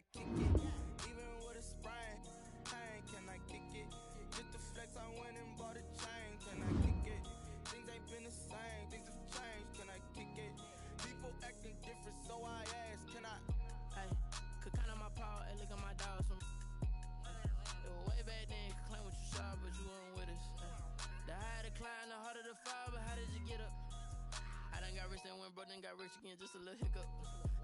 I kick it? Even with a sprain, pain, can I kick it? Just the flex, I went and bought a chain, can I kick it? Things ain't been the same, things have changed, can I kick it? People acting different, so I ask, can I? Hey, could count on my power, hey, look at my dogs from. It was way back then, could claim what you saw, but you weren't with us. The higher the climb, the harder the fall, but how did you get up? I done got rich, then went broke, then got rich again, just a little hiccup.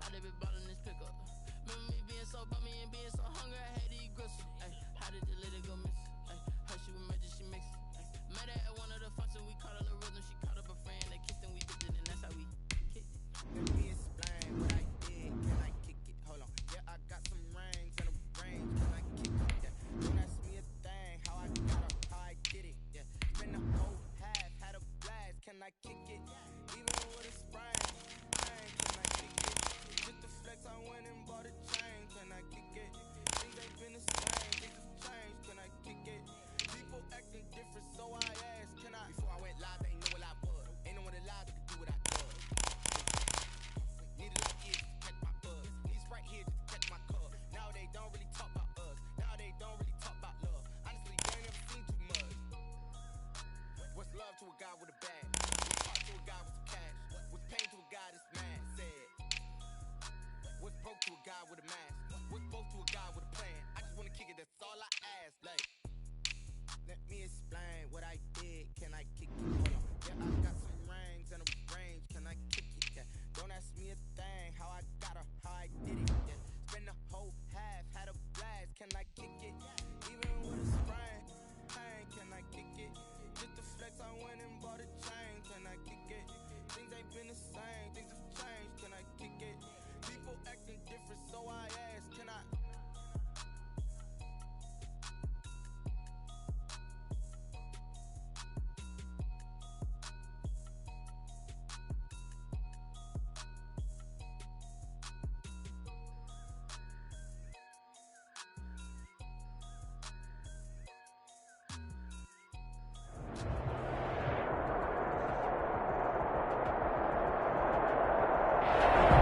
I done been ballin' this pickup. Remember me being so bummy and being so hungry, I had to eat gristle. Ay, how did the lady go miss? Ay, her she was magic, she mixed. Met her at one of the functions, we caught a little rhythm, she caught up a friend, they kissed and we dipped it, and that's how we kicked it. Let me explain what I did, can I kick it? Hold on, yeah, I got some rings and a range, can I kick it? Yeah, don't ask me a thing, how I got up, how I did it. Yeah, spend the whole half, had a blast, can I kick it? Even with a sprain, pain, can I kick it? Just the flex, I went and bought a chain, can I kick it? Things ain't been the same, things have changed, can I kick it? People acting different, so I ask, can I? Before I went live, they ain't know what I was. Ain't no one alive that could do what I does. Need a lot ears to catch my buzz. Need right here just to catch my cub. Now they don't really talk about us. Now they don't really talk about love. Honestly, they ain't never seen too much. What's love to a guy with a bag? What's heart to a guy with some cash? What's pain to a guy that's mad? Said. What's broke to a guy with a mask? What's broke to a guy with a plan? I just wanna kick it, that's all I ask. Like, let me explain what I did. Can I kick it? Hold on. Yeah, I got some rings and a range. Can I kick it? Yeah. Don't ask me a thing. How I got her, how I did it. Yeah. Spend the whole half, had a blast. Can I kick it? Even with a sprain, pain. Can I kick it? Just the flex, I went and bought a chain. Can I kick it? Things ain't been the same. Things have changed. Can I kick it? People acting different, so I ask. Can I?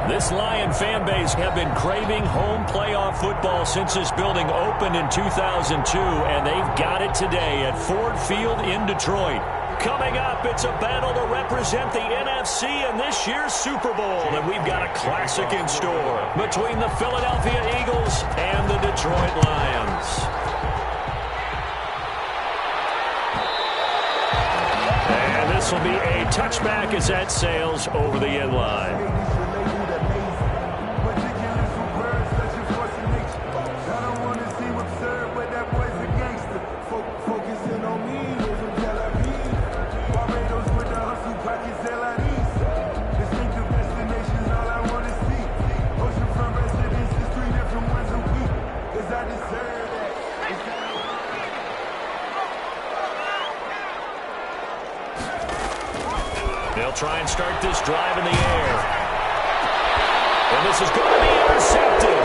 This Lion fan base have been craving home playoff football since this building opened in 2002, and they've got it today at Ford Field in Detroit. Coming up, it's a battle to represent the NFC in this year's Super Bowl, and we've got a classic in store between the Philadelphia Eagles and the Detroit Lions. And this will be a touchback as that sails over the end line. They'll try and start this drive in the air. And this is going to be intercepted.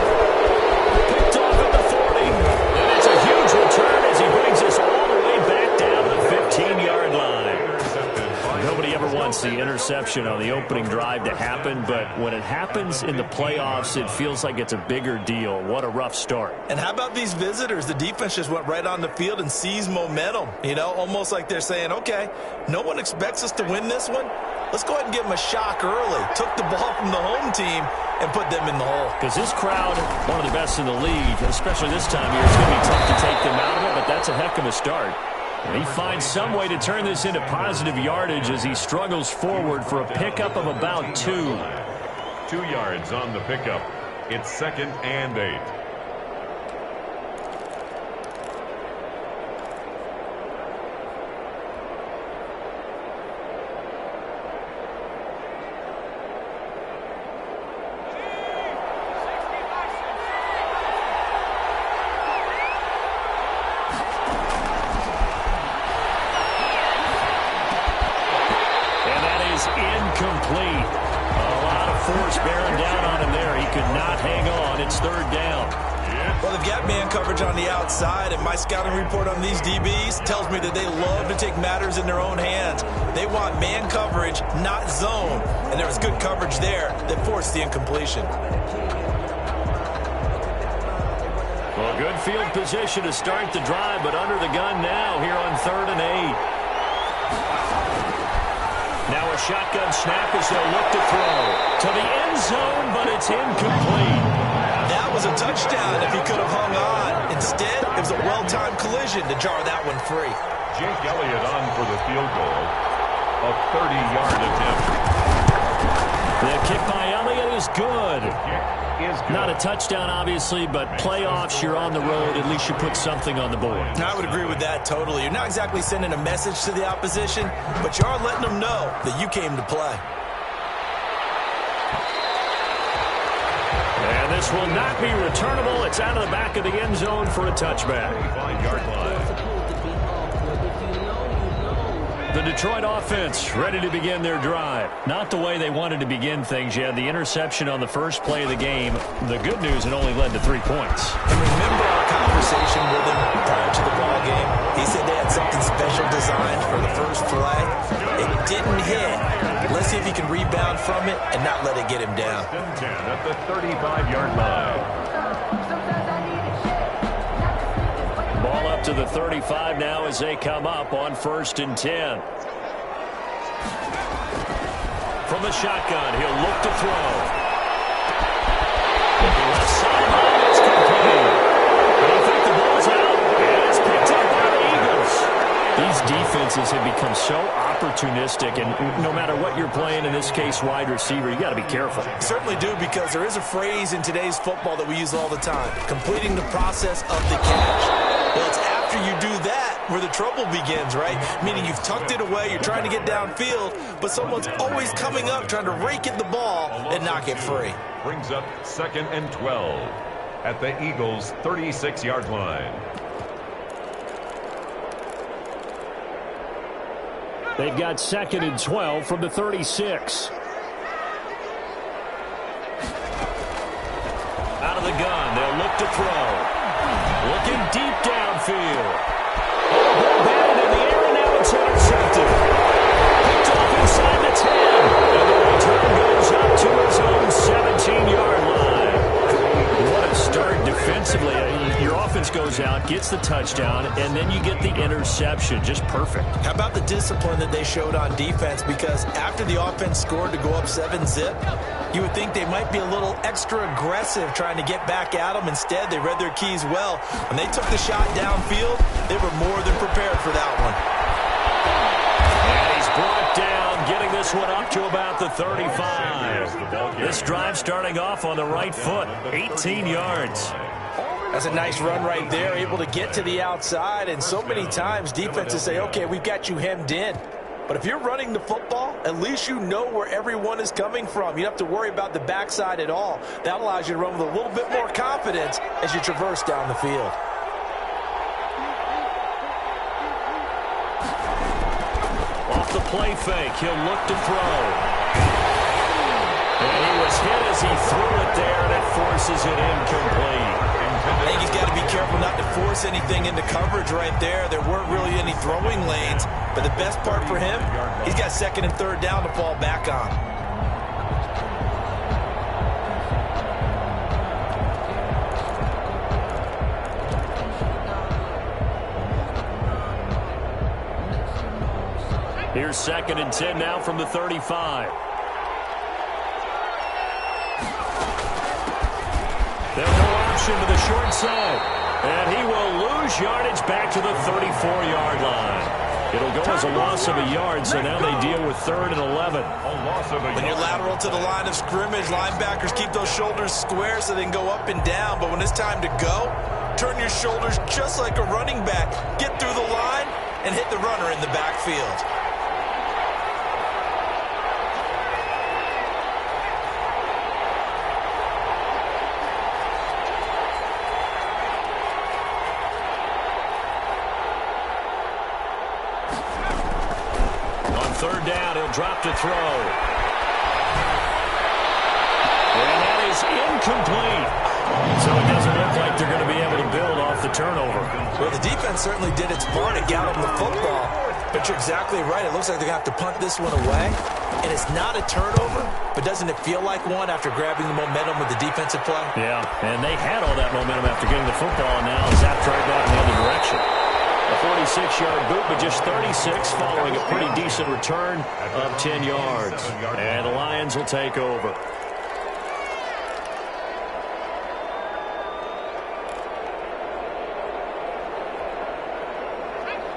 Picked off at the 40. And it's a huge return as he brings us all the way back down to the 15-yard line. Nobody ever wants the interception on the opening drive to happen, but when it happens in the playoffs, it feels like it's a bigger deal. What a rough start. And how about these visitors? The defense just went right on the field and seized momentum. You know, almost like they're saying, okay, no one expects us to win this one. Let's go ahead and give them a shock early. Took the ball from the home team and put them in the hole. Because this crowd, one of the best in the league, especially this time of year, it's going to be tough to take them out of it, but that's a heck of a start. And he finds some way to turn this into positive yardage as he struggles forward for a pickup of about 2. 2 yards on the pickup. It's 2nd and 8. Incomplete. A lot of force bearing down on him there. He could not hang on. It's 3rd down. Well, they've got man coverage on the outside, and my scouting report on these DBs tells me that they love to take matters in their own hands. They want man coverage, not zone, and there was good coverage there that forced the incompletion. Good field position to start the drive, but under the gun now here on 3rd and 8. Now a shotgun snap as they'll look to throw. To the end zone, but it's incomplete. That was a touchdown if he could have hung on. Instead, it was a well-timed collision to jar that one free. Jake Elliott on for the field goal. A 30-yard attempt. The kick by Elliott is good. Is good. Not a touchdown, obviously, but playoffs, you're on the road. At least you put something on the board. I would agree with that totally. You're not exactly sending a message to the opposition, but you are letting them know that you came to play. And this will not be returnable. It's out of the back of the end zone for a touchback. 5-yard line. The Detroit offense ready to begin their drive. Not the way they wanted to begin things. You had the interception on the first play of the game. The good news, it only led to 3 points. And remember our conversation with him prior to the ball game? He said they had something special designed for the first play. It didn't hit. Let's see if he can rebound from it and not let it get him down. 10 at the 35-yard line. Ball up to the 35 now as they come up on 1st and 10. From the shotgun, he'll look to throw. Left sideline, it's complete. But I think the ball's out, and it's picked up by the Eagles. These defenses have become so opportunistic, and no matter what you're playing, in this case wide receiver, you got to be careful. Certainly do, because there is a phrase in today's football that we use all the time: completing the process of the catch. Well, it's after you do that where the trouble begins, right? Meaning you've tucked it away, you're trying to get downfield, but someone's always coming up trying to rake at the ball and knock it free. Brings up 2nd and 12 at the Eagles' 36-yard line. They've got 2nd and 12 from the 36. Out of the gun, they'll look to throw. Looking deep downfield. Oh, batted in the air, and now it's intercepted. Picked off inside the 10. And the return goes up to his own 17-yard line. What a start defensively. Your offense goes out, gets the touchdown, and then you get the interception. Just perfect. How about the discipline that they showed on defense? Because after the offense scored to go up 7-zip, you would think they might be a little extra aggressive trying to get back at them. Instead, they read their keys well. When they took the shot downfield, they were more than prepared for that one. And he's brought down, getting this one up to about the 35. This drive starting off on the right foot, 18 yards. That's a nice run right there, able to get to the outside. And so many times defenses say, okay, we've got you hemmed in. But if you're running the football, at least you know where everyone is coming from. You don't have to worry about the backside at all. That allows you to run with a little bit more confidence as you traverse down the field. Off the play fake, he'll look to throw. And he was hit as he threw it there, and it forces it incomplete. I think he's got to be careful not to force anything into coverage right there. There weren't really any throwing lanes, but the best part for him, he's got 2nd and 3rd down to fall back on. Here's 2nd and 10 now from the 35. They'll go option to the short side. And he will lose yardage back to the 34-yard line. It'll go as a loss of a yard, so now they deal with 3rd and 11. When you're lateral to the line of scrimmage, linebackers keep those shoulders square so they can go up and down. But when it's time to go, turn your shoulders just like a running back. Get through the line and hit the runner in the backfield. Third down, he'll drop to throw. And that is incomplete. So it doesn't look like they're going to be able to build off the turnover. Well, the defense certainly did its part. It got them the football. But you're exactly right. It looks like they're going to have to punt this one away. And it's not a turnover, but doesn't it feel like one after grabbing the momentum with the defensive play? Yeah, and they had all that momentum after getting the football, and now zapped right back in the other direction. A 46-yard boot, but just 36 following a pretty decent return of 10 yards. And the Lions will take over.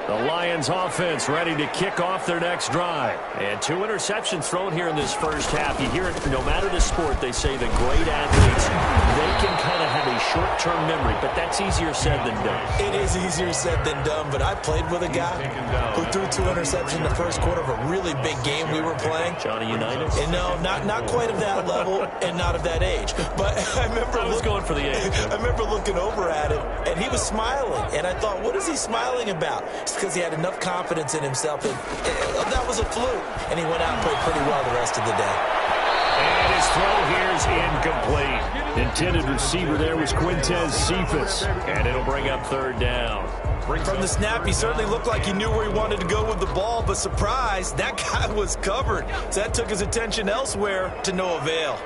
The Lions offense ready to kick off their next drive. And 2 interceptions thrown here in this first half. You hear it, no matter the sport, they say the great athletes, they can kind of have a short-term memory, but that's easier said than done. It is easier said than done, but I played with a guy who threw 2 interceptions in the first quarter of a really big game we were playing. Johnny Unitas? And no, not quite of that level and not of that age. But I remember going for the age. I remember looking over at him, and he was smiling. And I thought, what is he smiling about? It's because he had enough confidence in himself that that was a fluke. And he went out and played pretty well the rest of the day. And his throw here is incomplete. Intended receiver there was Quintez Cephas. And it'll bring up 3rd down. From the snap, he certainly looked like he knew where he wanted to go with the ball, but surprise, that guy was covered. So that took his attention elsewhere to no avail.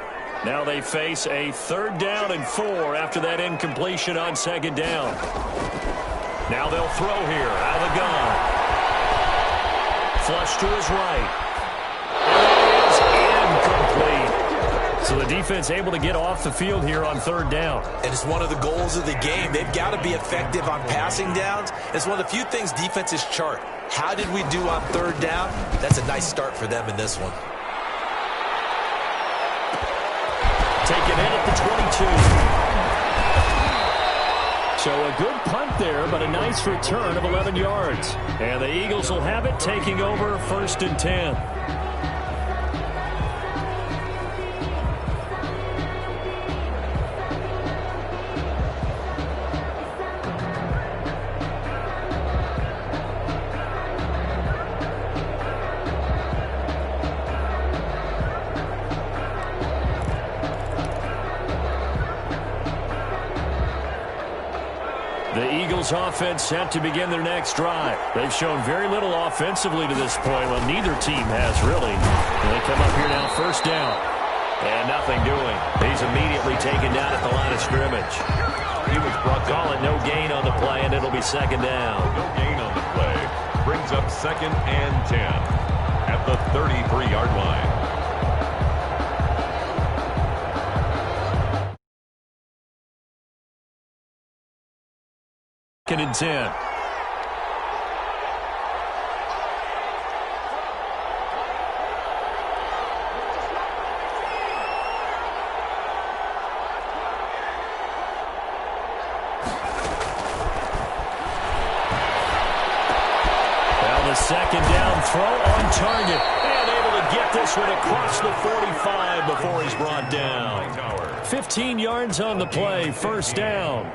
Now they face a 3rd down and 4 after that incompletion on 2nd down. Now they'll throw here out of the gun. Flush to his right. And it is incomplete. So the defense able to get off the field here on 3rd down. And it's one of the goals of the game. They've got to be effective on passing downs. It's one of the few things defenses chart. How did we do on 3rd down? That's a nice start for them in this one. Taken in at the 22. So a good punt there, but a nice return of 11 yards. And the Eagles will have it, taking over 1st and 10. The Eagles offense set to begin their next drive. They've shown very little offensively to this point. Well, neither team has really. And they come up here now 1st down. And nothing doing. He's immediately taken down at the line of scrimmage. He was brought calling no gain on the play, and it'll be 2nd down. No gain on the play. Brings up 2nd and 10 at the 33-yard line. Second and 10. Now the 2nd down throw on target. And able to get this one across the 45 before he's brought down. 15 yards on the play, 1st down.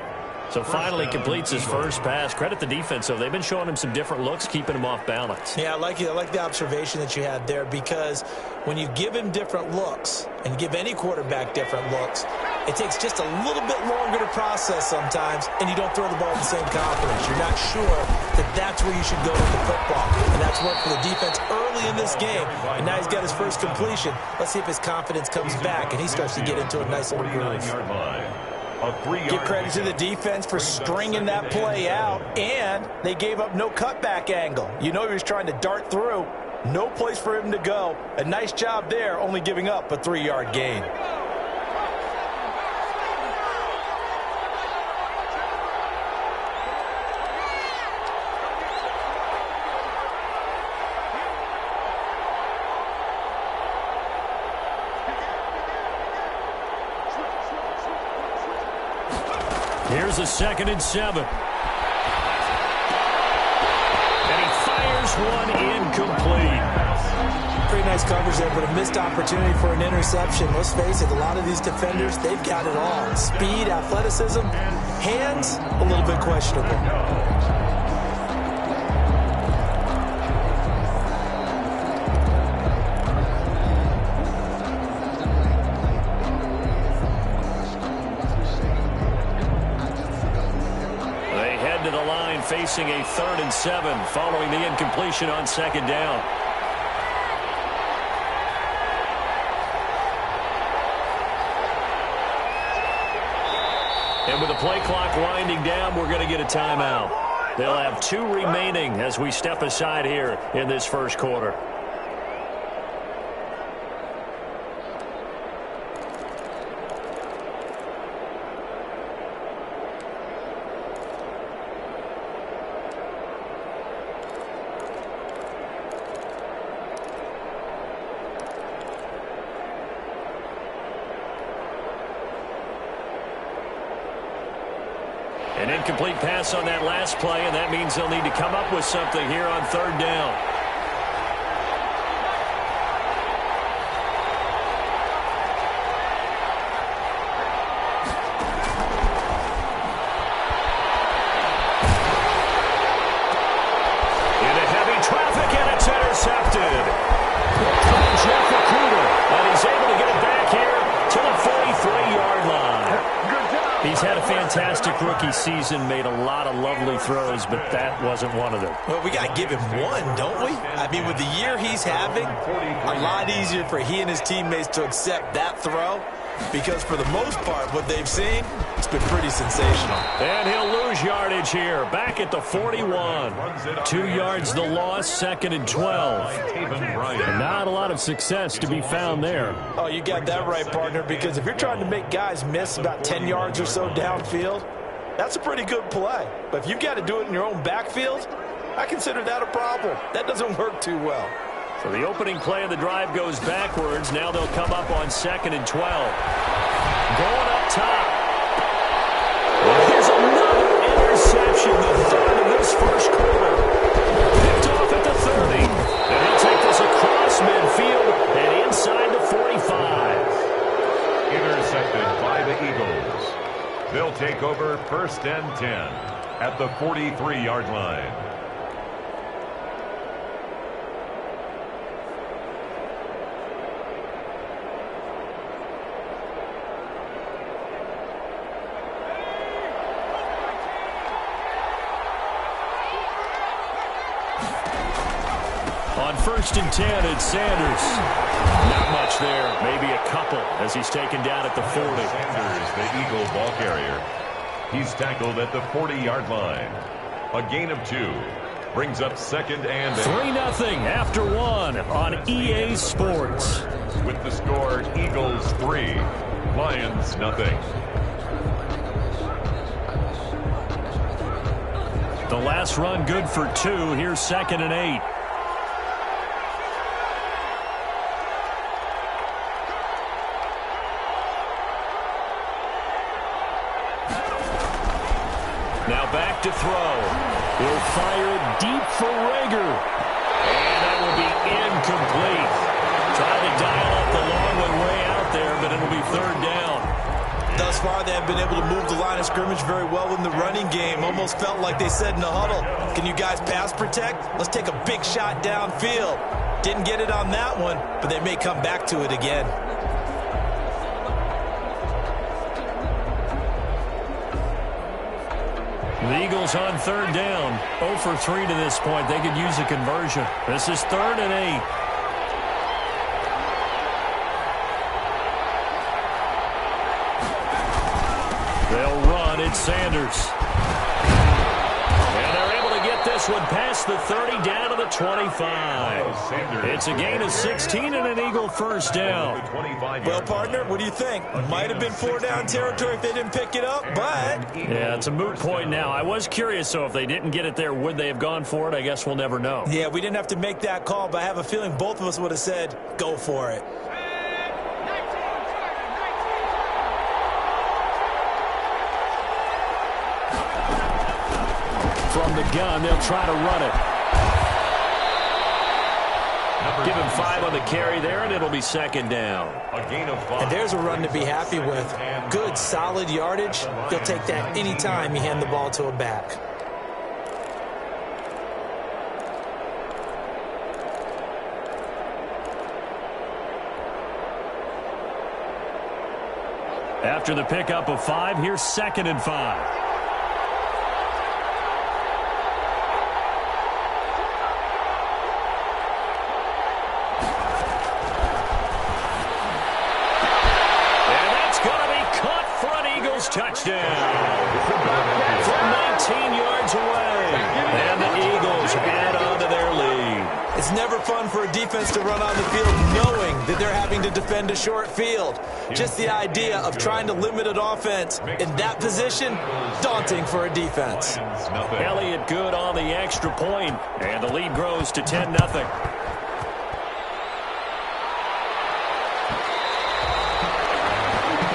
So finally completes his first pass. Credit the defense, though. They've been showing him some different looks, keeping him off balance. Yeah, I like the observation that you had there, because when you give him different looks and give any quarterback different looks, it takes just a little bit longer to process sometimes, and you don't throw the ball with the same confidence. You're not sure that that's where you should go with the football. And that's worked for the defense early in this game. And now he's got his first completion. Let's see if his confidence comes back and he starts to get into a nice little groove. Give credit to the defense for stringing that play out, and they gave up no cutback angle. You know he was trying to dart through. No place for him to go. A nice job there, only giving up a 3-yard gain. Here's a 2nd and 7. And he fires one incomplete. Pretty nice coverage there, but a missed opportunity for an interception. Let's face it, a lot of these defenders, they've got it all. Speed, athleticism, hands, a little bit questionable. to the line facing a 3rd and 7 following the incompletion on 2nd down. And with the play clock winding down, we're going to get a timeout. They'll have 2 remaining as we step aside here in this first quarter. An incomplete pass on that last play, and that means they'll need to come up with something here on 3rd down. Into heavy traffic, and it's intercepted. And he's able to get it back here to the 43-yard line. He's had a fantastic rookie season, made a lot of lovely throws, but that wasn't one of them. Well, we got to give him one, don't we? I mean, with the year he's having, a lot easier for he and his teammates to accept that throw because for the most part, what they've seen, it's been pretty sensational. And he'll lose yardage here, back at the 41. 2 yards the loss, 2nd and 12. And not a lot of success to be found there. Oh, you got that right, partner, because if you're trying to make guys miss about 10 yards or so downfield, that's a pretty good play. But if you've got to do it in your own backfield, I consider that a problem. That doesn't work too well. So the opening play of the drive goes backwards. Now they'll come up on 2nd and 12. Going up top. Well, here's another interception, the 3rd of this first quarter. Picked off at the 30. And he'll take this across midfield and inside the 45. Intercepted by the Eagles. They'll take over 1st and 10 at the 43-yard line. On 1st and 10, it's Sanders. Not much there, maybe a couple as he's taken down at the 40. Sanders, the Eagle ball carrier. He's tackled at the 40-yard line. A gain of 2 brings up 2nd and 3-0 after 1 on EA Sports. With the score, Eagles 3, Lions nothing. The last run good for 2. Here's 2nd and 8. Now back to throw. He'll fire it deep for Rager. And that will be incomplete. Trying to dial up the long way out there, but it'll be 3rd down. Thus far, they have been able to move the line of scrimmage very well in the running game. Almost felt like they said in the huddle, can you guys pass protect? Let's take a big shot downfield. Didn't get it on that one, but they may come back to it again. The Eagles on 3rd down. 0 for 3 to this point. They could use a conversion. This is 3rd and 8. They'll run. It's Sanders. And they're able to get this one past the 30 down to the 25. It's a gain of 16 and an Eagle 1st down. Well, partner, what do you think? Might have been 4-down territory if they didn't pick it up, but... Yeah, it's a moot point now. I was curious, so if they didn't get it there, would they have gone for it? I guess we'll never know. Yeah, we didn't have to make that call, but I have a feeling both of us would have said, go for it. From the gun, they'll try to run it. Give him 5 on the carry there, and it'll be 2nd down. A gain of 5. And there's a run to be happy with. Good, solid yardage. You'll take that anytime you hand the ball to a back. After the pickup of 5, here's 2nd and 5. touchdown from 19 yards away. And the Eagles add on to their lead. It's never fun for a defense to run on the field knowing that they're having to defend a short field. Just the idea of trying to limit an offense in that position, daunting for a defense. Elliott good on the extra point, and the lead grows to 10-0.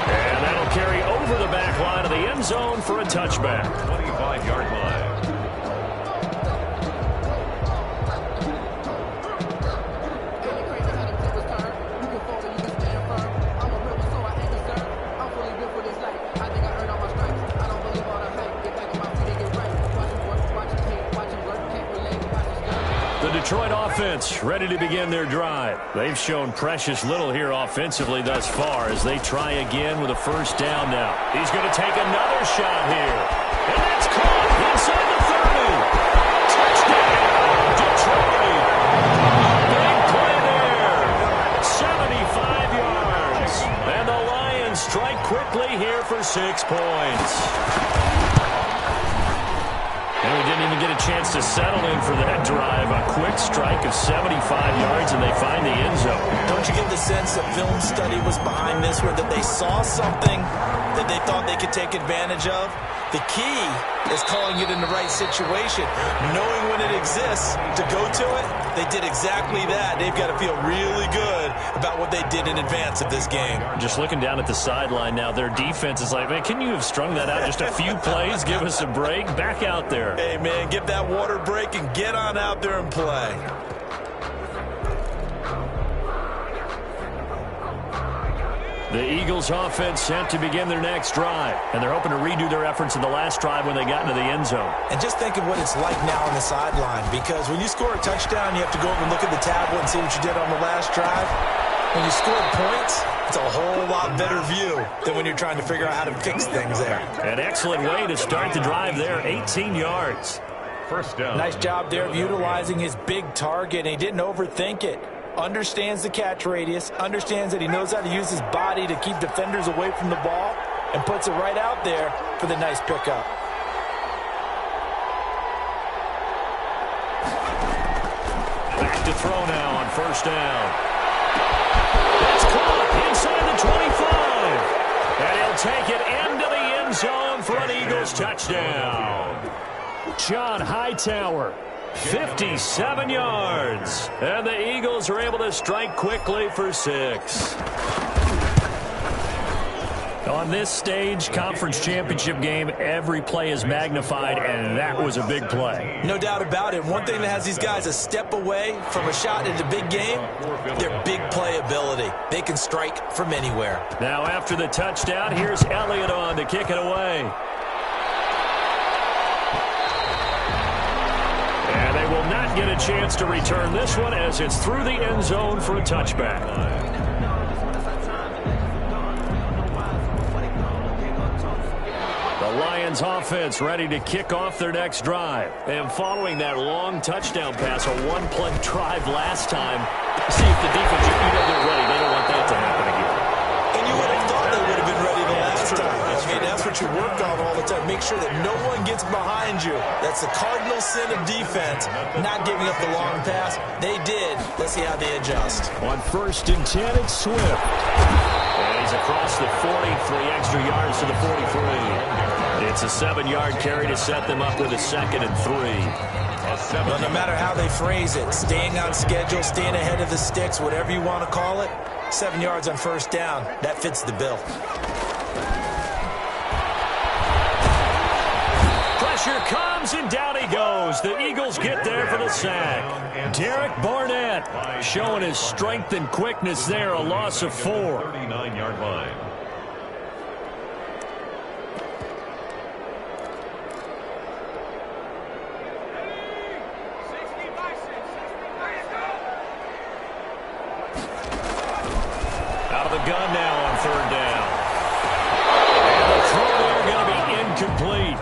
And that'll carry over the back line of the end zone for a touchback. 25-yard line. The Detroit offense ready to begin their drive. They've shown precious little here offensively thus far as they try again with a first down now. He's going to take another shot here. And that's caught inside the 30. Touchdown, Detroit. Big play there. 75 yards. And the Lions strike quickly here for 6 points. And we didn't even get a chance to settle in for that drive. A quick strike of 75 yards, and they find the end zone. Don't you get the sense that film study was behind this, where that they saw something that they thought they could take advantage of? The key is calling it in the right situation, knowing when it exists to go to it. They did exactly that. They've got to feel really good about what they did in advance of this game. Just looking down at the sideline now, their defense is like, man, can you have strung that out just a few plays? Give us a break. Back out there. Hey, man, give that water break and get on out there and play. The Eagles offense set to begin their next drive, and they're hoping to redo their efforts in the last drive when they got into the end zone. And just think of what it's like now on the sideline, because when you score a touchdown, you have to go over and look at the tablet and see what you did on the last drive. When you score points, it's a whole lot better view than when you're trying to figure out how to fix things there. An excellent way to start the drive there, 18 yards. First down. Nice job there of utilizing his big target, and he didn't overthink it. Understands the catch radius, understands that he knows how to use his body to keep defenders away from the ball, and puts it right out there for the nice pickup. Back to throw now on first down. It's caught inside the 25. And he'll take it into the end zone for an Eagles touchdown. John Hightower. 57 yards. And the Eagles are able to strike quickly for 6. On this stage, conference championship game, every play is magnified, and that was a big play. No doubt about it. One thing that has these guys a step away from a shot at the big game, their big play ability. They can strike from anywhere. Now after the touchdown, here's Elliott on to kick it away. And they will not get a chance to return this one as it's through the end zone for a touchback. The Lions offense ready to kick off their next drive. And following that long touchdown pass, a one-play drive last time, see if the defense, they're ready. They don't want that to happen again. And you would have thought they would have been ready the last time. Okay, that's what you work on all the time. Make sure that no one gets behind you. That's the cardinal sin of defense, not giving up the long pass. They did. Let's see how they adjust. On 1st and 10, it's Swift. And he's across the 40, 3 extra yards to the 43. It's a 7-yard carry to set them up with a 2nd and 3. Well, no matter how they phrase it, staying on schedule, staying ahead of the sticks, whatever you want to call it, 7 yards on first down, that fits the bill. Pressure comes, and down he goes. The Eagles get there for the sack. Derek Barnett showing his strength and quickness there, a loss of 4. 39-yard line. Out of the gun now on 3rd down. And the throw there going to be incomplete.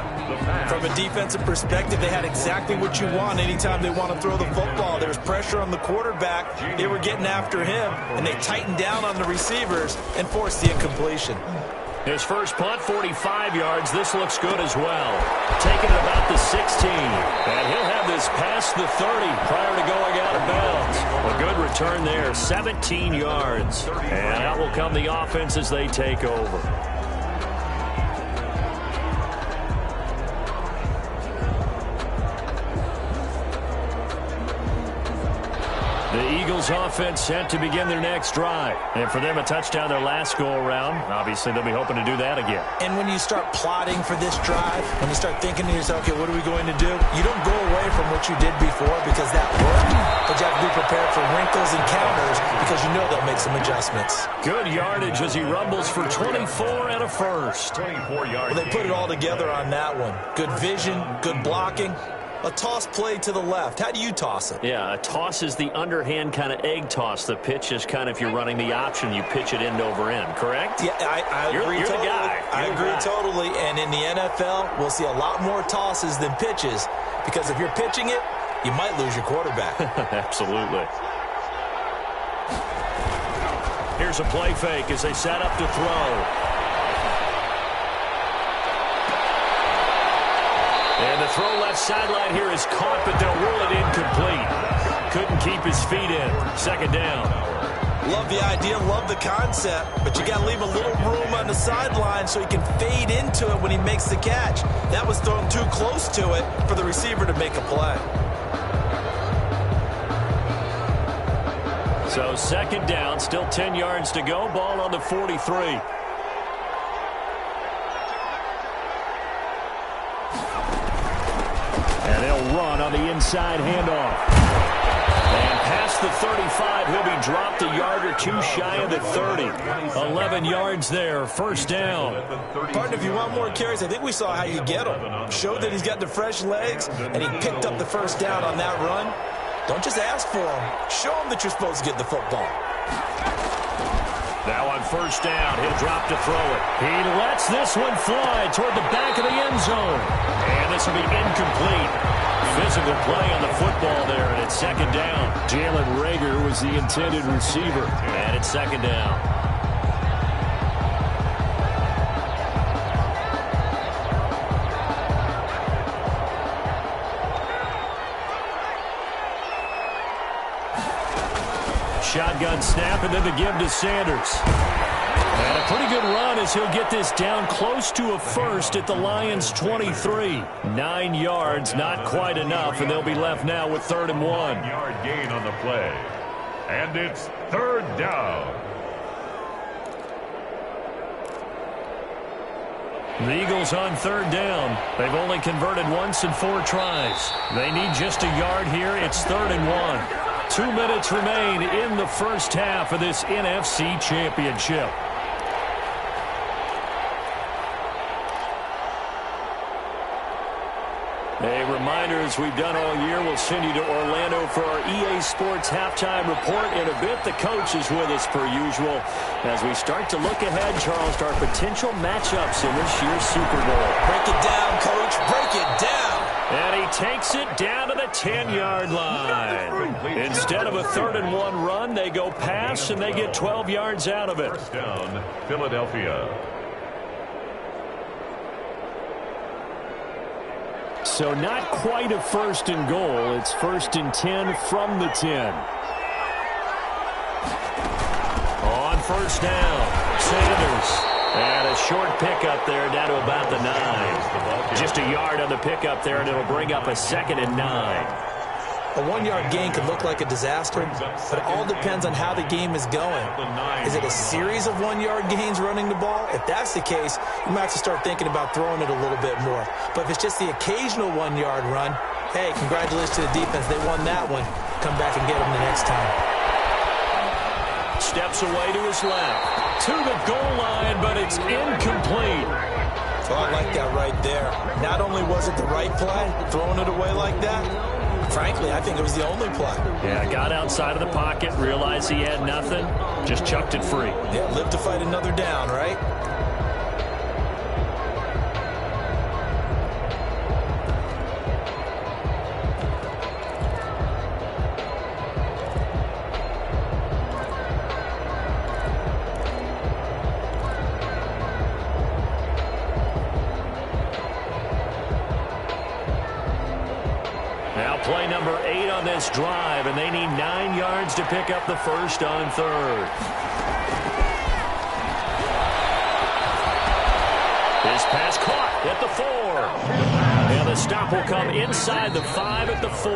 From a defensive perspective, they had exactly what you want anytime they want to throw the football. There was pressure on the quarterback. They were getting after him, and they tightened down on the receivers and forced the incompletion. His first punt, 45 yards. This looks good as well. Taking it about the 16. And he'll have this past the 30 prior to going out of bounds. A good return there, 17 yards. And out will come the offense as they take over. The Eagles offense set to begin their next drive. And for them, a touchdown their last go-around. Obviously, they'll be hoping to do that again. And when you start plotting for this drive, when you start thinking to yourself, okay, what are we going to do? You don't go away from what you did before because that worked. But you have to be prepared for wrinkles and counters because you know they'll make some adjustments. Good yardage as he rumbles for 24 and a first. 24 yards. Well, they put it all together on that one. Good vision, good blocking. A toss play to the left. How do you toss it? Yeah, a toss is the underhand kind of egg toss. The pitch is kind of, if you're running the option, you pitch it end over end, correct? Yeah, I agree you're totally. The guy. I agree totally. And in the NFL, we'll see a lot more tosses than pitches because if you're pitching it, you might lose your quarterback. Absolutely. Here's a play fake as they set up to throw. And the throw left sideline here is caught, but they'll rule it incomplete. Couldn't keep his feet in. Second down. Love the idea, love the concept, but you got to leave a little room on the sideline so he can fade into it when he makes the catch. That was thrown too close to it for the receiver to make a play. So second down, still 10 yards to go. Ball on the 43. And they'll run on the inside handoff. And past the 35, he'll be dropped a yard or two shy of the 30. 11 yards there, first down. Partner, if you want more carries, I think we saw how you get him. Showed that he's got the fresh legs, and he picked up the first down on that run. Don't just ask for him. Show him that you're supposed to get the football. Now on first down, he'll drop to throw it. He lets this one fly toward the back of the end zone. And this will be incomplete. Physical play on the football there, and it's second down. Jalen Reagor was the intended receiver. And it's second down. Shotgun snap, and then the give to Sanders. And a pretty good run as he'll get this down close to a first at the Lions' 23. 9 yards, not quite enough, and they'll be left now with 3rd and 1. 1-yard gain on the play. And it's 3rd down. The Eagles on 3rd down. They've only converted once in 4 tries. They need just a yard here. It's 3rd and 1. 2 minutes remain in the first half of this NFC Championship. A reminder, as we've done all year, we'll send you to Orlando for our EA Sports halftime report. In a bit, the coach is with us per usual as we start to look ahead, Charles, to our potential matchups in this year's Super Bowl. Break it down, Coach. Break it down. And he takes it down to the 10-yard line. Instead of a 3rd and 1 run, they go pass, and they get 12 yards out of it. First down, Philadelphia. So not quite a 1st and goal. It's 1st and 10 from the 10. On first down, Sanders. And a short pickup there down to about the 9. Just a yard on the pickup there, and it'll bring up a 2nd and 9. A 1-yard gain could look like a disaster, but it all depends on how the game is going. Is it a series of 1-yard gains running the ball? If that's the case, you might have to start thinking about throwing it a little bit more. But if it's just the occasional 1-yard run, hey, congratulations to the defense. They won that one. Come back and get them the next time. Steps away to his left. To the goal line, but it's incomplete. So I like that right there. Not only was it the right play, throwing it away like that, frankly, I think it was the only play. Yeah, got outside of the pocket, realized he had nothing, just chucked it free. Yeah, live to fight another down, right? Play number 8 on this drive, and they need 9 yards to pick up the first on third. His pass caught at the 4. And the stop will come inside the 5 at the 4.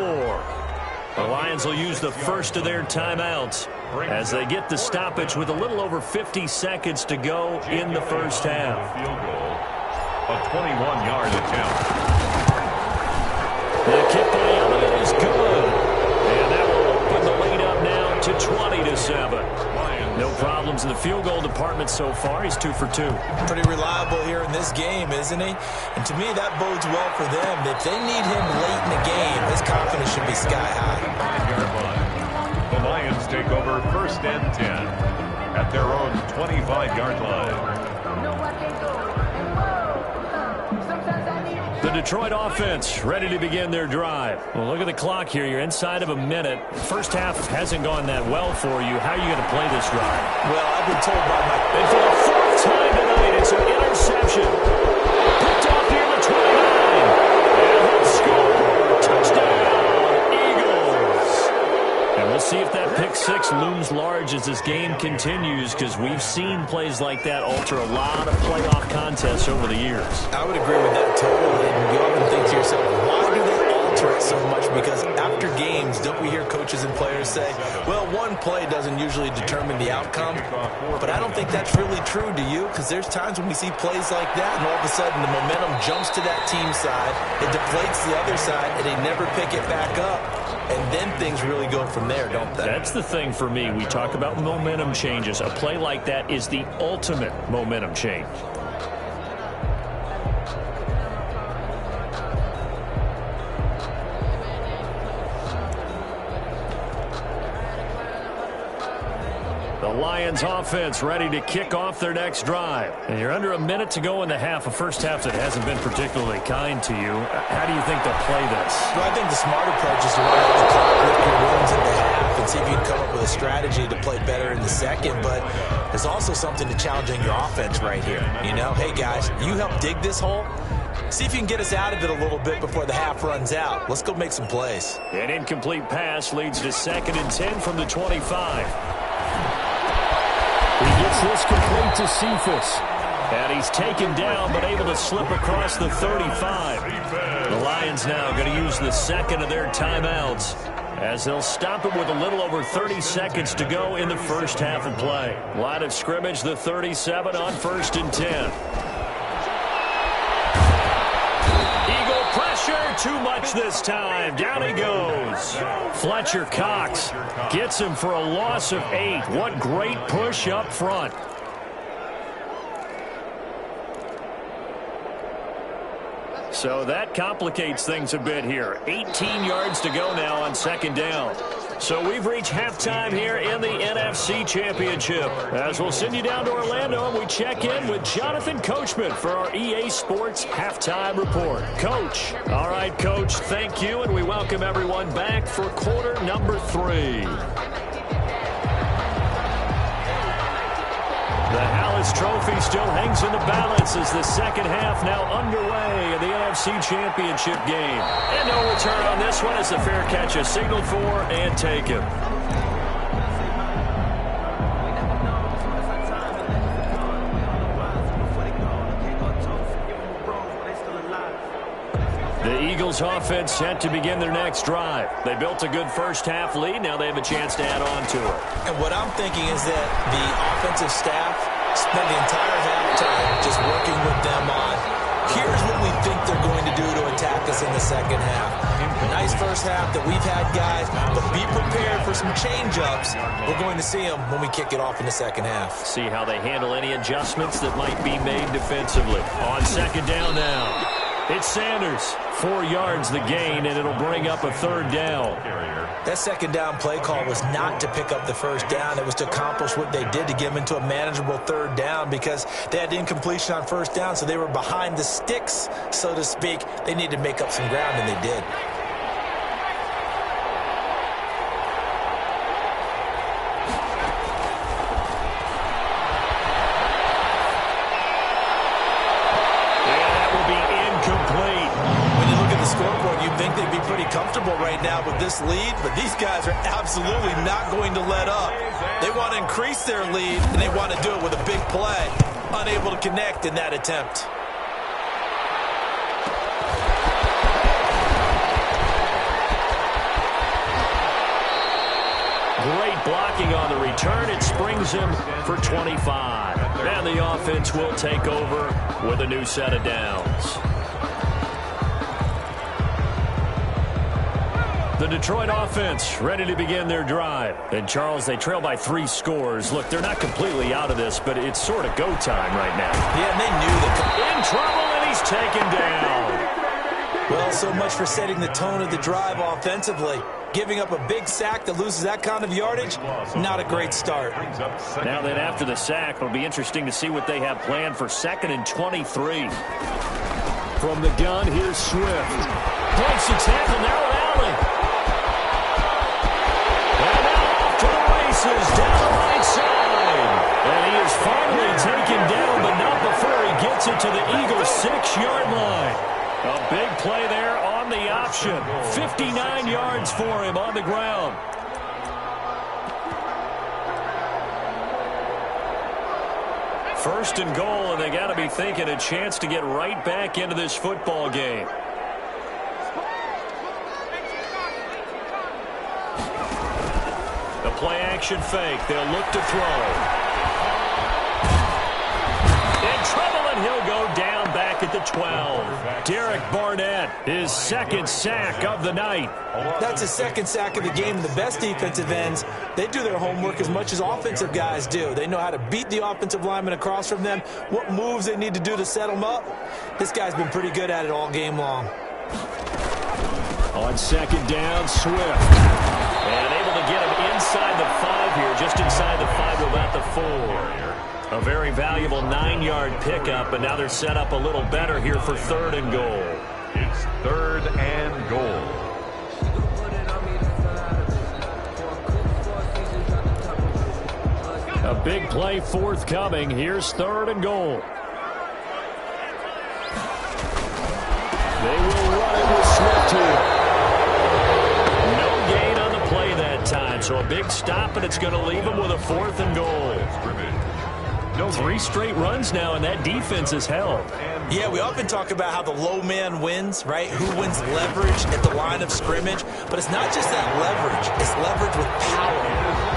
The Lions will use the first of their timeouts as they get the stoppage with a little over 50 seconds to go in the first half. Field goal, a 21-yard attempt. The kick by Elliott is good. And that will open the lead up now to 20-7. No problems in the field goal department so far. He's 2 for 2. Pretty reliable here in this game, isn't he? And to me, that bodes well for them. If they need him late in the game, his confidence should be sky high. The Lions take over first and 10 at their own 25-yard line. The Detroit offense ready to begin their drive. Well, look at the clock here. You're inside of a minute. First half hasn't gone that well for you. How are you going to play this drive? Well, I've been told by my... And for the 4th time tonight, it's an interception. Picked off here in the 29. And he'll score. Touchdown, Eagles. And we'll see if that pick 6 looms large as this game continues, because we've seen plays like that alter a lot of playoff contests over the years. I would agree with that totally. And you often think to yourself, why do they alter it so much? Because after games, don't we hear coaches and players say, well, one play doesn't usually determine the outcome. But I don't think that's really true, do you? Because there's times when we see plays like that, and all of a sudden the momentum jumps to that team side, it deflates the other side, and they never pick it back up. And then things really go from there, don't they? That's the thing for me. We talk about momentum changes. A play like that is the ultimate momentum change. The Lions offense ready to kick off their next drive. And you're under a minute to go in the half, a first half that hasn't been particularly kind to you. How do you think they'll play this? Well, I think the smart approach is to run out the clock, lift your wins in the half, and see if you can come up with a strategy to play better in the second. But there's also something to challenging your offense right here. You know, hey, guys, you help dig this hole. See if you can get us out of it a little bit before the half runs out. Let's go make some plays. An incomplete pass leads to 2nd and 10 from the 25. He gets this complete to Cephas. And he's taken down, but able to slip across the 35. The Lions now going to use the second of their timeouts, as they'll stop it with a little over 30 seconds to go in the first half of play. Line of scrimmage, the 37 on 1st and 10. Eagle pressure, too much this time. Down he goes. Fletcher Cox gets him for a loss of 8. What great push up front. So that complicates things a bit here. 18 yards to go now on 2nd down. So we've reached halftime here in the NFC Championship. As we'll send you down to Orlando, and we check in with Jonathan Coachman for our EA Sports Halftime Report. Coach. All right, Coach, thank you, and we welcome everyone back for quarter number 3. The Hallis Trophy still hangs in the balance as the second half now underway in the NFC Championship game. And no return on this one as the fair catch is signaled for and taken. The Eagles offense set to begin their next drive. They built a good first half lead. Now they have a chance to add on to it. And what I'm thinking is that the offensive staff spent the entire halftime just working with them on, here's what we think they're going to do to attack us in the second half. A nice first half that we've had, guys, but be prepared for some change-ups. We're going to see them when we kick it off in the second half. See how they handle any adjustments that might be made defensively. On 2nd down now. It's Sanders. 4 yards the gain, and it'll bring up a 3rd down. That 2nd down play call was not to pick up the 1st down. It was to accomplish what they did to get them into a manageable 3rd down, because they had incompletion on 1st down, so they were behind the sticks, so to speak. They needed to make up some ground, and they did. comfortable right now with this lead, but these guys are absolutely not going to let up. They want to increase their lead, and they want to do it with a big play. Unable to connect in that attempt. Great blocking on the return. It springs him for 25. And the offense will take over with a new set of downs. The Detroit offense ready to begin their drive. And, Charles, they trail by 3 scores. Look, they're not completely out of this, but it's sort of go time right now. Yeah, and they knew that. In trouble, and he's taken down. Well, so much for setting the tone of the drive offensively. Giving up a big sack that loses that kind of yardage, not a great start. Now then, after the sack, it'll be interesting to see what they have planned for 2nd and 23. From the gun, here's Swift. Breaks the tackle, narrow alley. And now off to the races, down the right side. And he is finally taken down, but not before he gets it to the Eagles' 6-yard line. A big play there on the option. 59 yards for him on the ground. First and goal, and they got to be thinking a chance to get right back into this football game. The play action fake. They'll look to throw. In trouble, and he'll go down back at the 12. Derek Barnett, his 2nd sack of the night. That's his 2nd sack of the game. And the best defensive ends, they do their homework as much as offensive guys do. They know how to beat the offensive lineman across from them, what moves they need to do to set them up. This guy's been pretty good at it all game long. On 2nd down, Swift. And able to get him inside the 5 here, just inside the 5 about the 4. A very valuable 9-yard pickup, but now they're set up a little better here for 3rd and goal. It's 3rd and goal. A big play forthcoming. Here's 3rd and goal. They will run it with Swift here. No gain on the play that time, so a big stop, and it's going to leave them with a 4th and goal. 3 straight runs now, and that defense is held. Yeah, we often talk about how the low man wins, right? Who wins leverage at the line of scrimmage? But it's not just that leverage. It's leverage with power.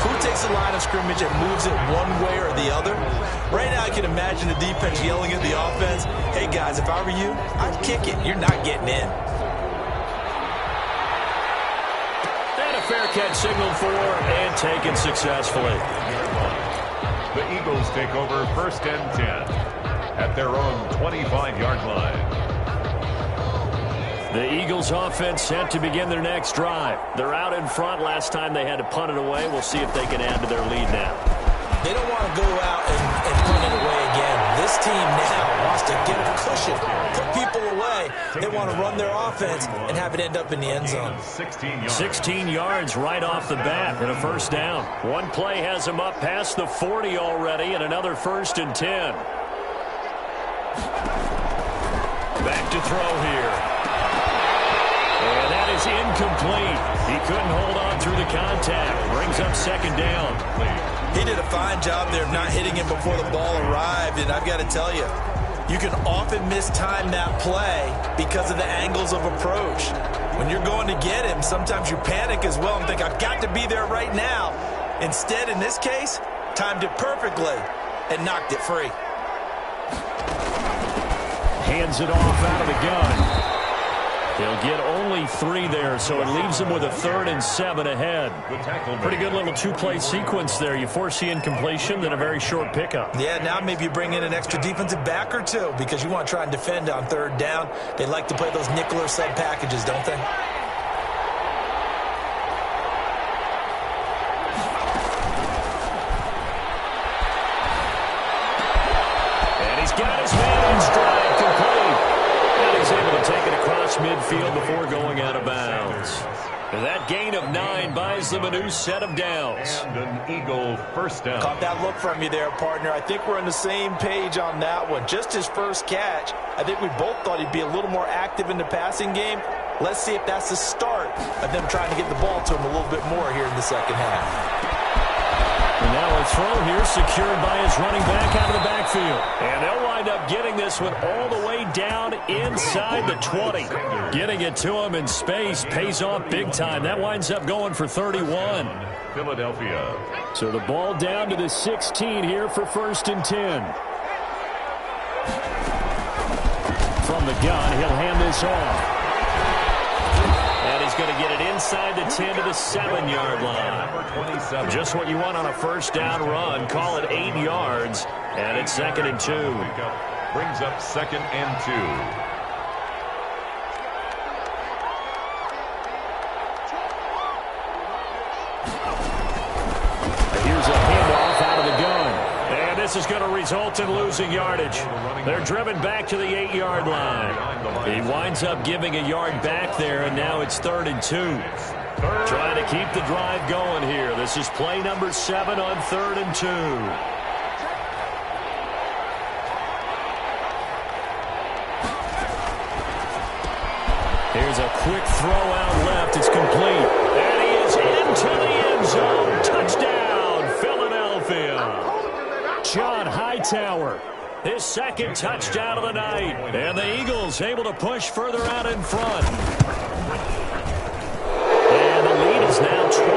Who takes the line of scrimmage and moves it one way or the other? Right now, I can imagine the defense yelling at the offense, hey, guys, if I were you, I'd kick it. You're not getting in. And a fair catch signaled for and taken successfully. The Eagles take over 1st and 10 at their own 25-yard line. The Eagles offense set to begin their next drive. They're out in front. Last time they had to punt it away. We'll see if they can add to their lead now. They don't want to go out and punt it away again. This team now wants to get a cushion, put people away. They want to run their offense and have it end up in the end zone. 16 yards right off the bat and a 1st down. One play has them up past the 40 already and another 1st and 10. Back to throw here. And that is incomplete. He couldn't hold on through the contact. Brings up 2nd down. He did a fine job there of not hitting him before the ball arrived, and I've got to tell you, you can often mistime that play because of the angles of approach. When you're going to get him, sometimes you panic as well and think, I've got to be there right now. Instead, in this case, timed it perfectly and knocked it free. Hands it off out of the gun. They'll get only 3 there, so it leaves them with a 3rd and 7 ahead. Pretty good little 2-play sequence there. You force the incompletion, then a very short pickup. Yeah, now maybe you bring in an extra defensive back or 2 because you want to try and defend on 3rd down. They like to play those nickel or sub packages, don't they? And he's got his man in stride, complete. And he's able to take it across midfield before going out of bounds. That gain of 9 buys them a new set of downs. And an Eagle first down. Caught that look from you there, partner. I think we're on the same page on that one. Just his first catch, I think we both thought he'd be a little more active in the passing game. Let's see if that's the start of them trying to get the ball to him a little bit more here in the second half. And now a throw here secured by his running back out of the backfield. And they'll wind up getting this one all the way down inside the 20. Getting it to him in space pays off big time. That winds up going for 31. Philadelphia. So the ball down to the 16 here for 1st and 10. From the gun, he'll hand this off. And he's going to get it inside the 10 to the 7-yard line. Just what you want on a first down run. Call it 8 yards. And it's 2nd and 2. Brings up 2nd and 2. Here's a handoff out of the gun. And this is going to result in losing yardage. They're driven back to the 8-yard line. He winds up giving a yard back there, and now it's 3rd and 2. Trying to keep the drive going here. This is play number 7 on 3rd and 2. Here's a quick throw out left. It's complete. And he is into the end zone. Touchdown, Philadelphia. John Hightower, his 2nd touchdown of the night. And the Eagles able to push further out in front. And the lead is now 24.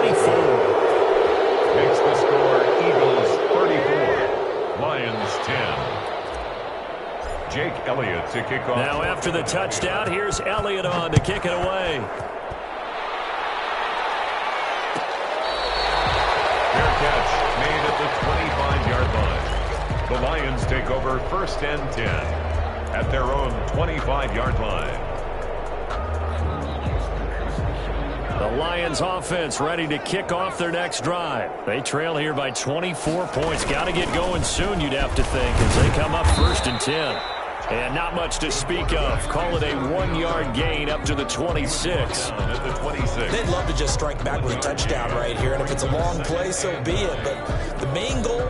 Makes the score Eagles 34, Lions 10. Jake Elliott to kick off. Now after the touchdown, here's Elliott on to kick it away. Fair catch made at the 25-yard line. The Lions take over 1st and 10 at their own 25-yard line. The Lions offense ready to kick off their next drive. They trail here by 24 points. Got to get going soon, you'd have to think, as they come up 1st and 10. And not much to speak of. Call it a 1-yard gain up to the 26. At the 26. They'd love to just strike back with a touchdown right here, and if it's a long play, so be it. But the main goal,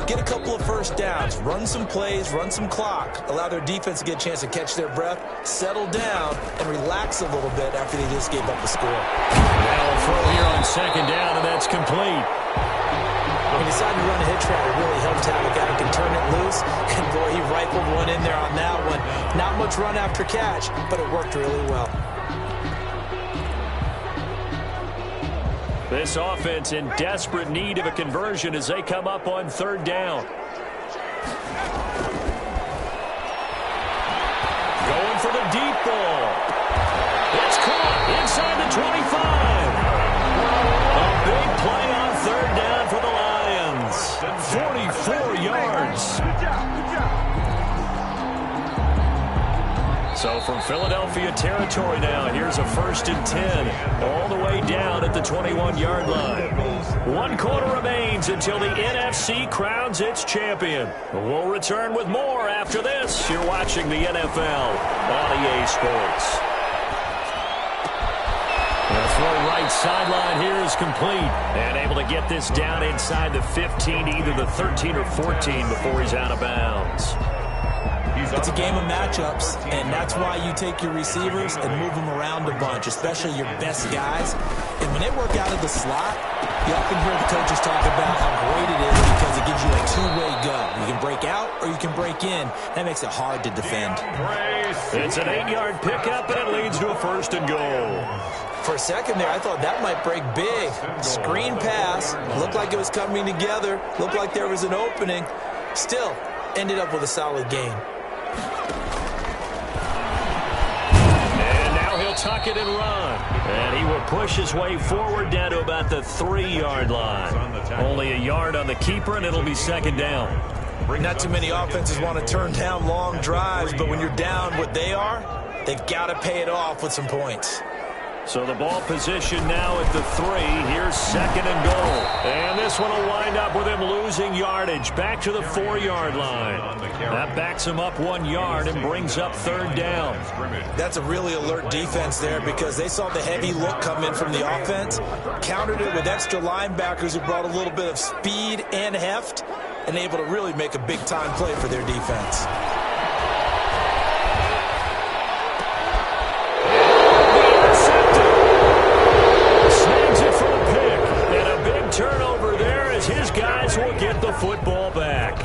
get a couple of first downs, run some plays, run some clock, allow their defense to get a chance to catch their breath, settle down, and relax a little bit after they just gave up the score. Now a throw here on 2nd down, and that's complete. He decided to run a hitch route. It really helped have a guy who can turn it loose. And, boy, he rifled one in there on that one. Not much run after catch, but it worked really well. This offense in desperate need of a conversion as they come up on 3rd down. Going for the deep ball. It's caught inside the 25. A big play on 3rd down for the Lions. 44 yards. So from Philadelphia territory now, here's a 1st and 10. All the way down at the 21-yard line. 1 quarter remains until the NFC crowns its champion. We'll return with more after this. You're watching the NFL on EA Sports. The throw right sideline here is complete. And able to get this down inside the 15, either the 13 or 14 before he's out of bounds. It's a game of matchups, and that's why you take your receivers and move them around a bunch, especially your best guys. And when they work out of the slot, you often hear the coaches talk about how great it is because it gives you a two-way go. You can break out or you can break in. That makes it hard to defend. It's an 8-yard pickup, and it leads to a 1st and goal. For a second there, I thought that might break big. Screen pass. Looked like it was coming together. Looked like there was an opening. Still, ended up with a solid gain. And now he'll tuck it and run. And he will push his way forward down to about the 3-yard line. Only a yard on the keeper, and it'll be 2nd down. Not too many offenses want to turn down long drives, but when you're down what they are, they've got to pay it off with some points. So the ball position now at the 3. Here's second and goal. And this one will wind up with him losing yardage. Back to the 4-yard line. That backs him up 1 yard and brings up third down. That's a really alert defense there because they saw the heavy look come in from the offense, countered it with extra linebackers who brought a little bit of speed and heft, and able to really make a big-time play for their defense. Turnover there as his guys will get the football back.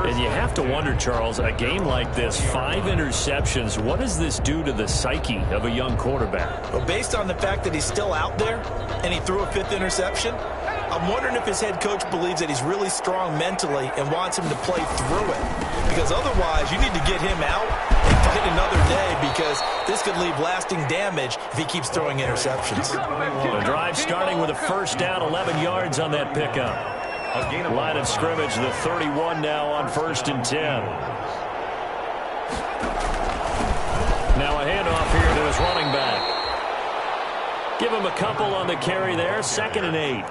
And you have to wonder, Charles, a game like this, 5 interceptions, what does this do to the psyche of a young quarterback? Well, based on the fact that he's still out there and he threw a 5th interception, I'm wondering if his head coach believes that he's really strong mentally and wants him to play through it. Because otherwise, you need to get him out and fight another day because this could leave lasting damage if he keeps throwing interceptions. The drive starting with a first down, 11 yards on that pickup. Line of scrimmage, the 31 now on 1st and 10. Now a handoff here to his running back. Give him a couple on the carry there, 2nd and 8.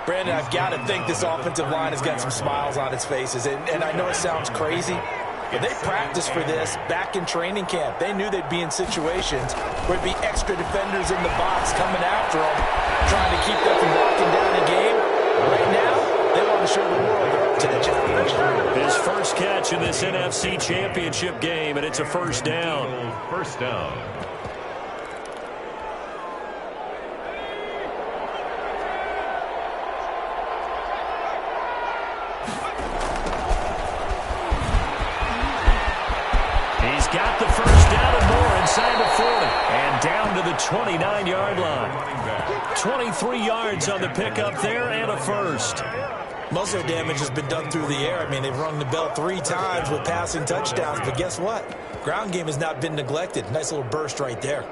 Brandon, I've got to think this offensive line has got some smiles on its faces. And I know it sounds crazy, but they practiced for this back in training camp. They knew they'd be in situations where it'd be extra defenders in the box coming after them, trying to keep them from walking down the game. Right now, they want to show the world they're up to the challenge. His first catch in this NFC Championship game, and it's a first down. First down. Got the first down and more inside the 40. And down to the 29-yard line. 23 yards on the pickup there and a first. Most of their damage has been done through the air. I mean, they've rung the bell 3 times with passing touchdowns. But guess what? Ground game has not been neglected. Nice little burst right there.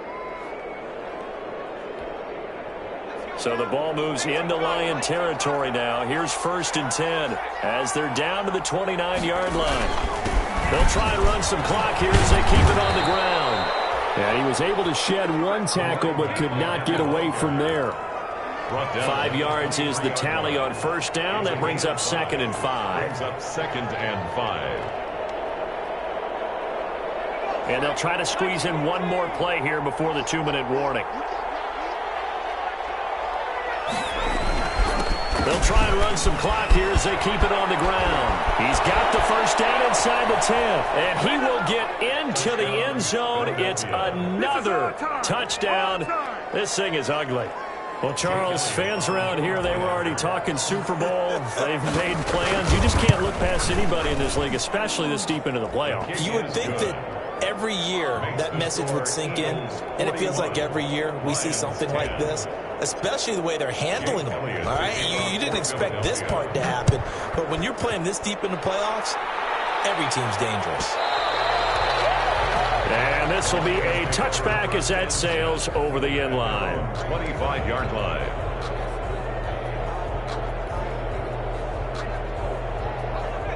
So the ball moves into Lion territory now. Here's 1st and 10 as they're down to the 29-yard line. They'll try and run some clock here as they keep it on the ground. Yeah, he was able to shed 1 tackle but could not get away from there. 5 yards is the tally on first down. That brings up 2nd and 5. Brings up 2nd and 5. And they'll try to squeeze in one more play here before the 2-minute warning. They'll try and run some clock here as they keep it on the ground. He's got the first down inside the 10. And he will get into the end zone. It's another touchdown. This thing is ugly. Well, Charles, fans around here, they were already talking Super Bowl. They've made plans. You just can't look past anybody in this league, especially this deep into the playoffs. You would think that every year that message would sink in, and it feels like every year we see something like this, especially the way they're handling them. All right, you didn't expect this part to happen, but when you're playing this deep in the playoffs, every team's dangerous. And this will be a touchback as that sails over the end line. 25-yard line.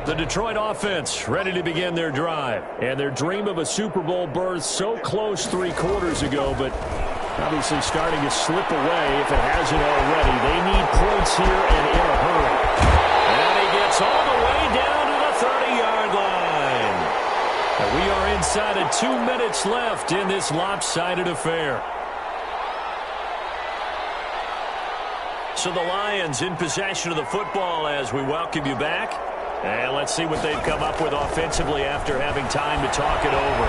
The Detroit offense ready to begin their drive. And their dream of a Super Bowl berth so close 3 quarters ago, but obviously starting to slip away if it hasn't already. They need points here and in a hurry. And he gets all the way down to the 30-yard line. And we are inside of 2 minutes left in this lopsided affair. So the Lions in possession of the football as we welcome you back. And let's see what they've come up with offensively after having time to talk it over.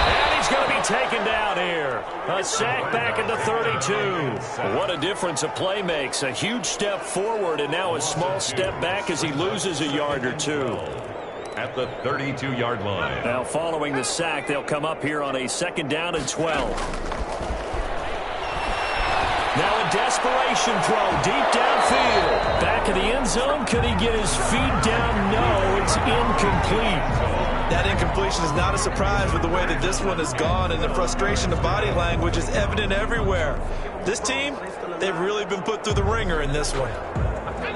And he's going to be taken down here. A sack back at the 32. What a difference a play makes. A huge step forward and now a small step back as he loses a yard or 2. At the 32-yard line. Now following the sack, they'll come up here on a 2nd down and 12. Now a desperation throw deep downfield. Back of the end zone. Could he get his feet down? No, it's incomplete. That incompletion is not a surprise with the way that this one has gone, and the frustration of body language is evident everywhere. This team, they've really been put through the ringer in this one.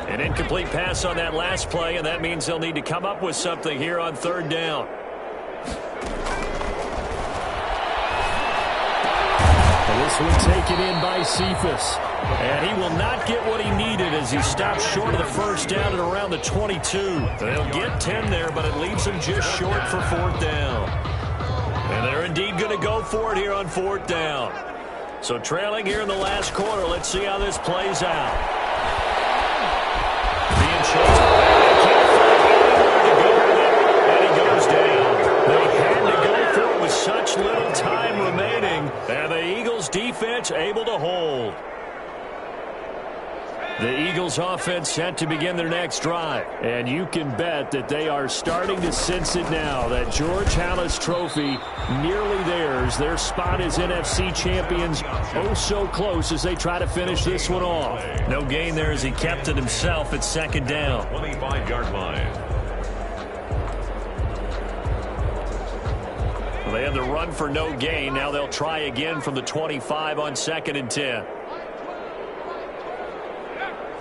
An incomplete pass on that last play, and that means they'll need to come up with something here on 3rd down. And this one taken in by Cephas. And he will not get what he needed as he stops short of the first down at around the 22. They'll get 10 there, but it leaves them just short for fourth down. And they're indeed going to go for it here on fourth down. So trailing here in the last quarter, let's see how this plays out. Being chased back, can't find anywhere to go with it, and he goes down. They had to go for it with such little time remaining, and the Eagles defense able to hold. The Eagles offense set to begin their next drive. And you can bet that they are starting to sense it now. That George Halas trophy nearly theirs. Their spot as NFC champions oh so close as they try to finish this one off. No gain there as he kept it himself at second down. 25-yard line. They had the run for no gain. Now they'll try again from the 25 on 2nd and 10.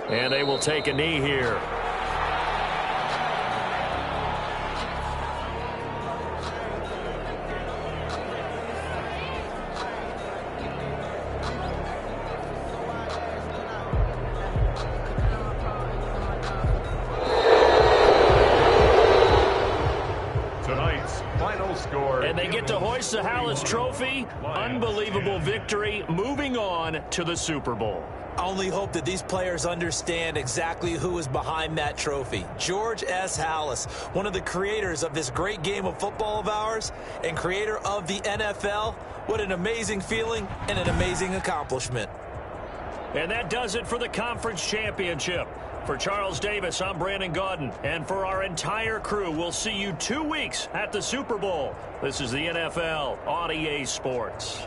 And they will take a knee here. Tonight's final score. And they get to hoist the Halas trophy. Unbelievable victory. Moving on to the Super Bowl. I only hope that these players understand exactly who is behind that trophy. George S. Halas, one of the creators of this great game of football of ours and creator of the NFL. What an amazing feeling and an amazing accomplishment. And that does it for the conference championship. For Charles Davis, I'm Brandon Gaudin. And for our entire crew, we'll see you 2 weeks at the Super Bowl. This is the NFL on EA Sports.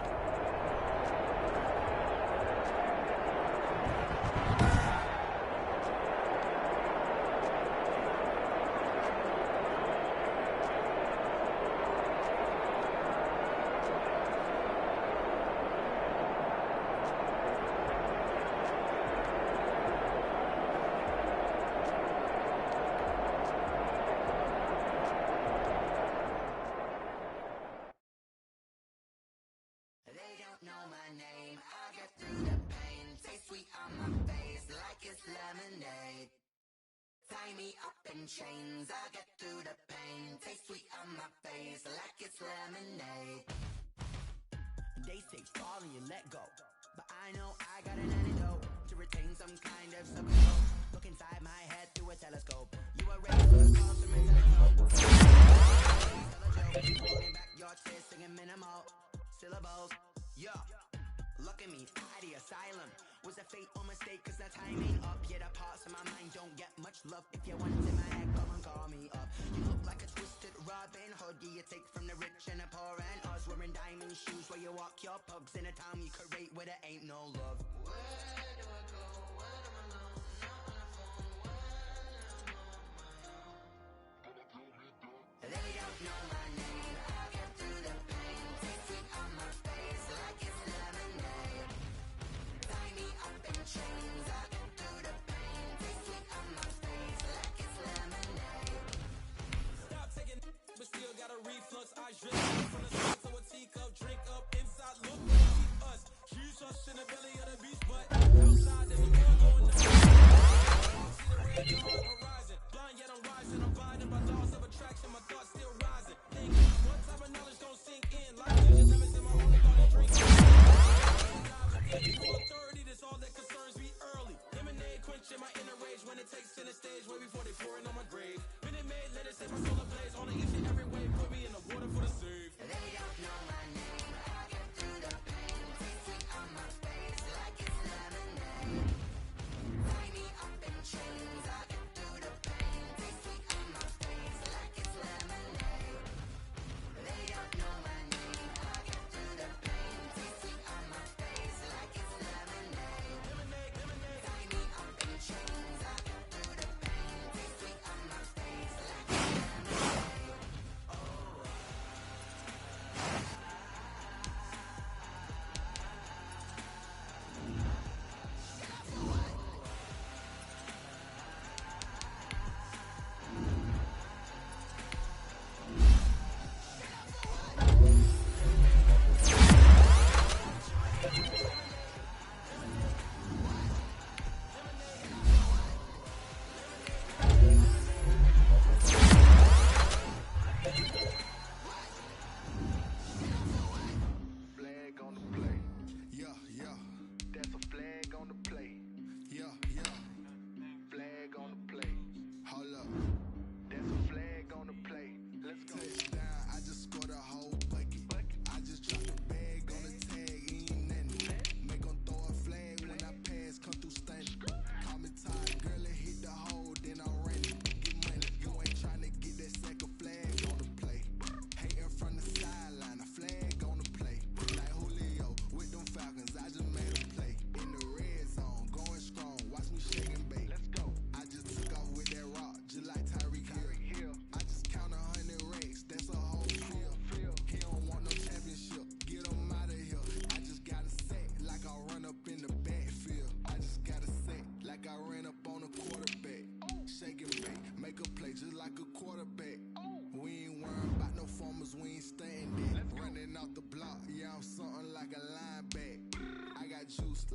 Know my name, I get through the pain. Taste sweet on my face like it's lemonade. Tie me up in chains, I get through the pain. Taste sweet on my face like it's lemonade. They say fall and you let go, but I know I got an antidote to retain some kind of self-control. Look inside my head through a telescope. You were raised with a call from a telescope. Tell a joke, holding back your tears, singing minimal syllables. Yeah, look at me, at the asylum. Was a fate or mistake, cause the time ain't up. Yeah, the parts of my mind don't get much love. If you want in my head, come and call me up. You look like a twisted Robin Hood. Yeah, you take from the rich and the poor and us. Wearing diamond shoes where you walk your pugs in a town you create where there ain't no love. Where do I go when I'm alone? Not on the phone, when I'm on my own. They don't know my name, I get through the pain. Taste sweet on my face like it's lemonade. Tie me up in chains, I get through the pain. Taste sweet on my face like it's lemonade. Stop taking but still got a reflux. I drip from the side to a teacup, drink up inside, look what keep us. Choose us in the belly of the beast, but outside there's a war going on. See the red on the horizon, blind yet I'm rising. I'm blinded by laws of attraction, my thoughts still rising. Think what type of knowledge don't sink in? Like ninja lemons in my own thought and drink. 4:30, that's all that concerns me early. Lemonade quenching my inner rage when it takes center stage, way before they pour it on my grave. Minute Maid, let it set my soul ablaze on each and every way. Put me in the water for the save. They don't know my name, I get through the pain. Taste sweet on my face like it's lemonade. Tie me up in chains, I get through the pain. Taste sweet on my face like it's lemonade. They don't know my name, I get through the pain. Taste sweet on my face like it's lemonade. Tie me up in chains, I get through the pain. Taste sweet on my face like it's lemonade. Oh.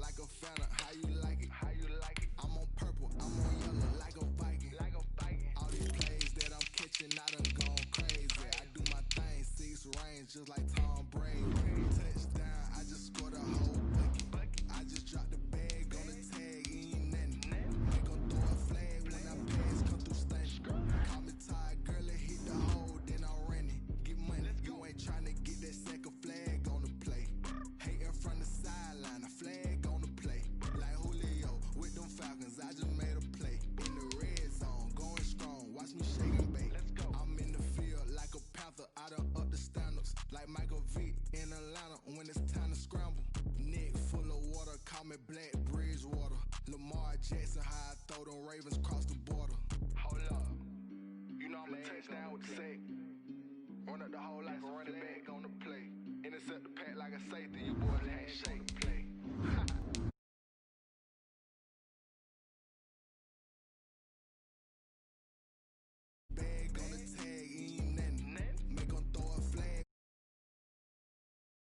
like a phantom. How you like it? How you like it? I'm on purple, I'm on yellow, like a Viking. Like a Viking. All these plays that I'm catching, I done gone crazy. I do my thing, 6 range, just like Tom Brady. Touchdown, I just scored a whole bucket. I just dropped the bag on the tag, ain't nothing. Make 'em throw a flag when I pass, come through stunning. Call me tired, girl, it hit the hole, then I ran it. Get money, you ain't tryna get that second flag on the play. Hating from the sideline, a flag on the play. Like Julio with them Falcons, I just made a play. In the red zone, going strong, watch me shake and bake. I'm in the field like a panther, I done up the standards. Like Michael Vick in Atlanta when it's time to scramble. Neck full of water, call me Black Bridgewater. Lamar Jackson, how I throw them Ravens cross the border. Hold up, you know I'm a touchdown with the sack. Run up the whole like a running back on the play. Intercept the pack like a safety, you boys can't shake.